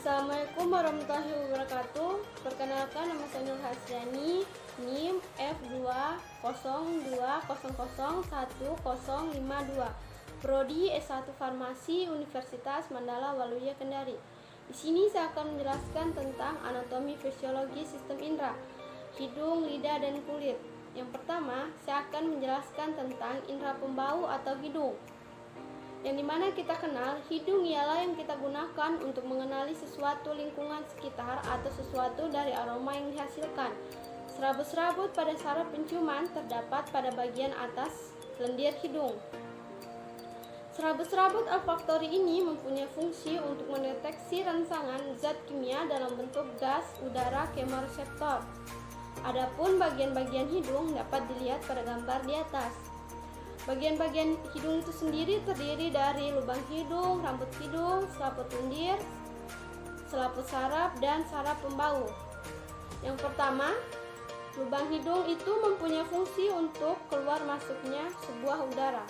Assalamualaikum warahmatullahi wabarakatuh. Perkenalkan, nama saya Nur Hasriani, NIM F202001052, Prodi S1 Farmasi Universitas Mandala Waluya Kendari. Di sini saya akan menjelaskan tentang anatomi fisiologi sistem indera, hidung, lidah, dan kulit. Yang pertama, saya akan menjelaskan tentang indera pembau atau hidung. Yang dimana kita kenal, hidung ialah yang kita gunakan untuk mengenali sesuatu lingkungan sekitar atau sesuatu dari aroma yang dihasilkan. Serabut-serabut pada saraf penciuman terdapat pada bagian atas lendir hidung. Serabut-serabut olfaktori ini mempunyai fungsi untuk mendeteksi rangsangan zat kimia dalam bentuk gas, udara, kemoreseptor. Adapun bagian-bagian hidung dapat dilihat pada gambar di atas. Bagian-bagian hidung itu sendiri terdiri dari lubang hidung, rambut hidung, selaput lendir, selaput saraf, dan saraf pembau. Yang pertama, lubang hidung itu mempunyai fungsi untuk keluar masuknya sebuah udara,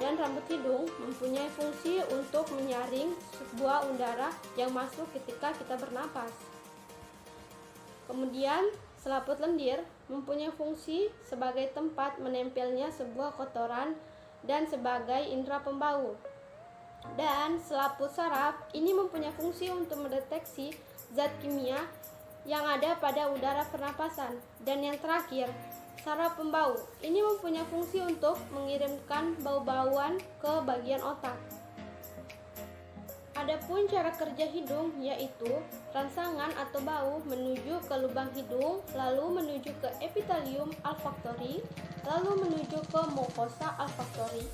dan rambut hidung mempunyai fungsi untuk menyaring sebuah udara yang masuk ketika kita bernapas. Kemudian, selaput lendir mempunyai fungsi sebagai tempat menempelnya sebuah kotoran dan sebagai indera pembau. Dan selaput saraf ini mempunyai fungsi untuk mendeteksi zat kimia yang ada pada udara pernapasan. Dan yang terakhir, saraf pembau ini mempunyai fungsi untuk mengirimkan bau-bauan ke bagian otak. Adapun cara kerja hidung yaitu rangsangan atau bau menuju ke lubang hidung, lalu menuju ke epitelium olfaktori, lalu menuju ke mukosa olfaktori,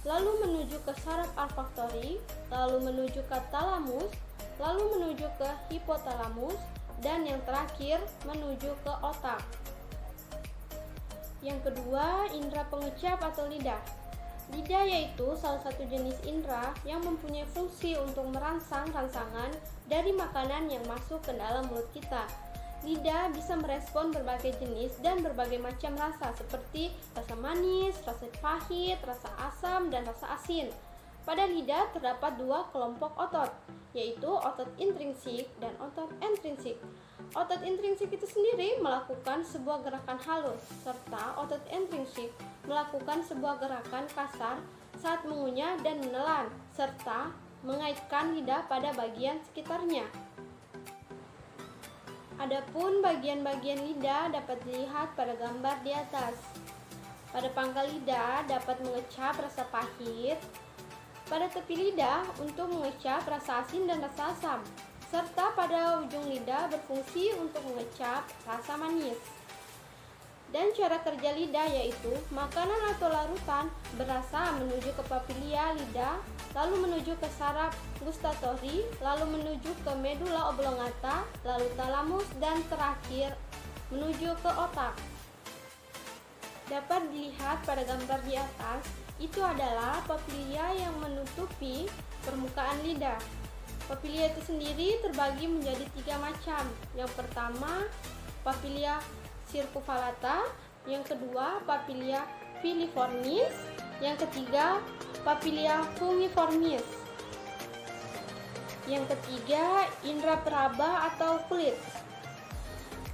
lalu menuju ke saraf olfaktori, lalu menuju ke talamus, lalu menuju ke hipotalamus, dan yang terakhir menuju ke otak. Yang kedua, indera pengecap atau lidah. Lidah yaitu salah satu jenis indera yang mempunyai fungsi untuk merangsang rangsangan dari makanan yang masuk ke dalam mulut kita. Lidah bisa merespon berbagai jenis dan berbagai macam rasa seperti rasa manis, rasa pahit, rasa asam, dan rasa asin. Pada lidah terdapat dua kelompok otot, yaitu otot intrinsik dan otot ekstrinsik. Otot intrinsik itu sendiri melakukan sebuah gerakan halus, serta otot ekstrinsik melakukan sebuah gerakan kasar saat mengunyah dan menelan, serta mengaitkan lidah pada bagian sekitarnya. Adapun bagian-bagian lidah dapat dilihat pada gambar di atas. Pada pangkal lidah dapat mengecap rasa pahit, pada tepi lidah untuk mengecap rasa asin dan rasa asam, serta pada ujung lidah berfungsi untuk mengecap rasa manis. Dan cara kerja lidah yaitu makanan atau larutan berasa menuju ke papilia lidah, lalu menuju ke saraf gustatori, lalu menuju ke medula oblongata, lalu talamus, dan terakhir menuju ke otak. Dapat dilihat pada gambar di atas, itu adalah papilia yang menutupi permukaan lidah. Papilia itu sendiri terbagi menjadi 3 macam. Yang pertama, papilia circumvallata, yang kedua papilia filiformis, yang ketiga papilia fungiformis. Yang ketiga, indera peraba atau kulit.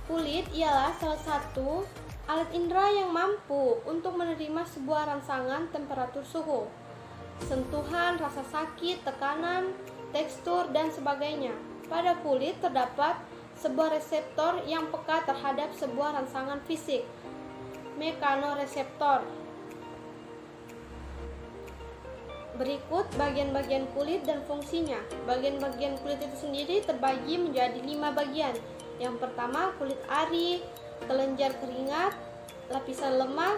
Kulit ialah salah satu alat indera yang mampu untuk menerima sebuah rangsangan temperatur suhu, sentuhan, rasa sakit, tekanan, tekstur, dan sebagainya. Pada kulit terdapat sebuah reseptor yang peka terhadap sebuah rangsangan fisik, mekanoreseptor. Berikut bagian-bagian kulit dan fungsinya. Bagian-bagian kulit itu sendiri terbagi menjadi 5 bagian. Yang pertama, kulit ari, kelenjar keringat, lapisan lemak,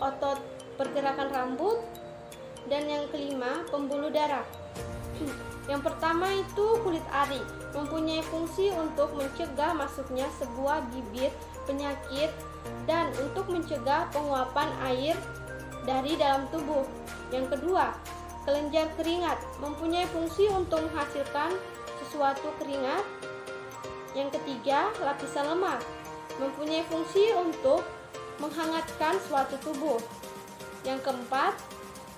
otot pergerakan rambut, dan yang kelima, pembuluh darah. Yang pertama itu kulit ari, mempunyai fungsi untuk mencegah masuknya sebuah bibit penyakit dan untuk mencegah penguapan air dari dalam tubuh. Yang kedua, kelenjar keringat, mempunyai fungsi untuk menghasilkan sesuatu keringat. Yang ketiga, lapisan lemak, mempunyai fungsi untuk menghangatkan suatu tubuh. Yang keempat,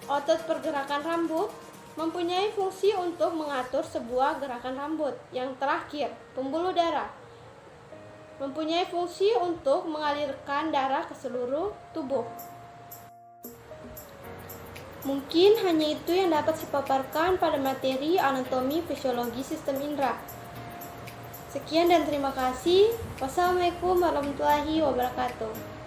otot pergerakan rambut, mempunyai fungsi untuk mengatur sebuah gerakan rambut. Yang terakhir, pembuluh darah mempunyai fungsi untuk mengalirkan darah ke seluruh tubuh. Mungkin hanya itu yang dapat saya paparkan pada materi anatomi fisiologi sistem indera. Sekian dan terima kasih. Wassalamualaikum warahmatullahi wabarakatuh.